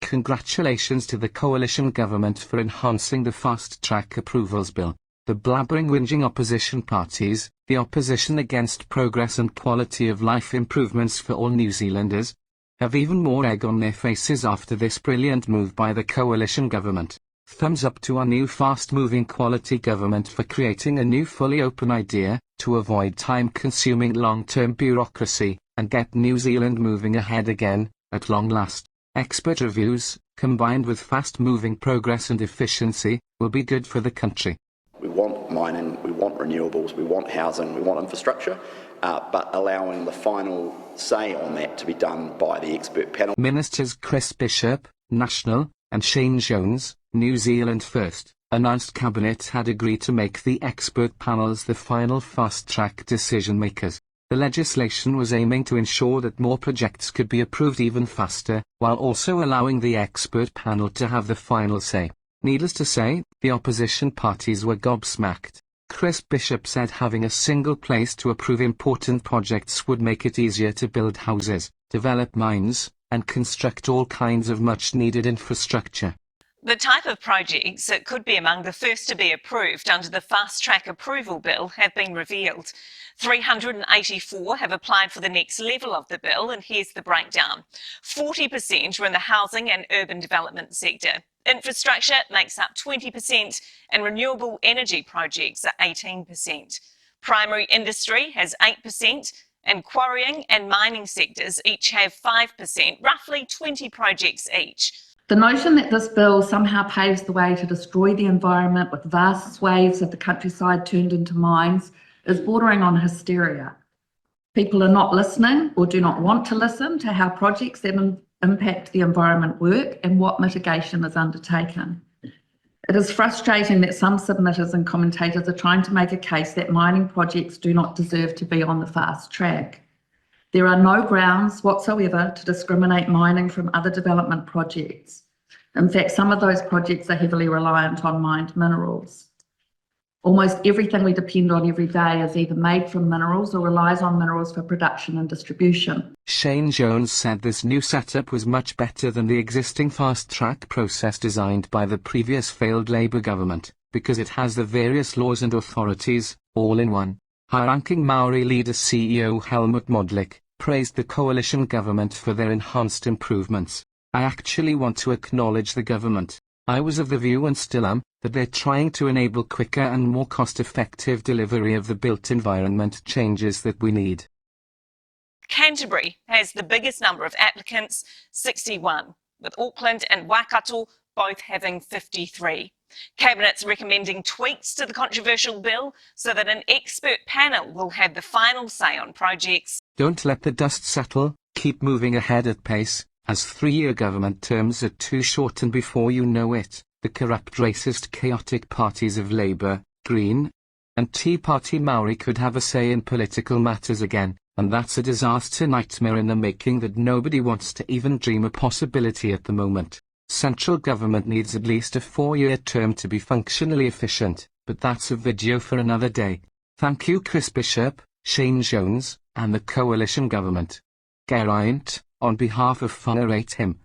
congratulations to the coalition government for enhancing the fast-track approvals bill. The blabbering whinging opposition parties, the opposition against progress and quality of life improvements for all New Zealanders, have even more egg on their faces after this brilliant move by the coalition government. Thumbs up to our new fast-moving quality government for creating a new fully open idea, to avoid time-consuming long-term bureaucracy, and get New Zealand moving ahead again, at long last. Expert reviews, combined with fast-moving progress and efficiency, will be good for the country. We want mining, we want renewables, we want housing, we want infrastructure, but allowing the final say on that to be done by the expert panel. Ministers Chris Bishop, National, and Shane Jones, New Zealand First, announced Cabinet had agreed to make the expert panels the final fast-track decision-makers. The legislation was aiming to ensure that more projects could be approved even faster, while also allowing the expert panel to have the final say. Needless to say, the opposition parties were gobsmacked. Chris Bishop said having a single place to approve important projects would make it easier to build houses, develop mines, and construct all kinds of much-needed infrastructure. The type of projects that could be among the first to be approved under the fast-track approval bill have been revealed. 384 have applied for the next level of the bill, and here's the breakdown. 40% are in the housing and urban development sector. Infrastructure makes up 20%, and renewable energy projects are 18%. Primary industry has 8%, and quarrying and mining sectors each have 5%, roughly 20 projects each. The notion that this bill somehow paves the way to destroy the environment with vast swathes of the countryside turned into mines is bordering on hysteria. People are not listening or do not want to listen to how projects that impact the environment work and what mitigation is undertaken. It is frustrating that some submitters and commentators are trying to make a case that mining projects do not deserve to be on the fast track. There are no grounds whatsoever to discriminate mining from other development projects. In fact, some of those projects are heavily reliant on mined minerals. Almost everything we depend on every day is either made from minerals or relies on minerals for production and distribution. Shane Jones said this new setup was much better than the existing fast-track process designed by the previous failed Labour government, because it has the various laws and authorities, all in one. High-ranking Maori leader CEO Helmut Modlik praised the coalition government for their enhanced improvements. I actually want to acknowledge the government. I was of the view, and still am, that they're trying to enable quicker and more cost-effective delivery of the built environment changes that we need. Canterbury has the biggest number of applicants, 61, with Auckland and Waikato both having 53. Cabinet's recommending tweaks to the controversial bill so that an expert panel will have the final say on projects. Don't let the dust settle, keep moving ahead at pace, as 3-year government terms are too short, and before you know it, the corrupt, racist, chaotic parties of Labour, Green, and Tea Party Maori could have a say in political matters again, and that's a disaster nightmare in the making that nobody wants to even dream a possibility at the moment. Central government needs at least a 4-year term to be functionally efficient, but that's a video for another day. Thank you Chris Bishop, Shane Jones, and the coalition government. Geraint, on behalf of WhangareiTim.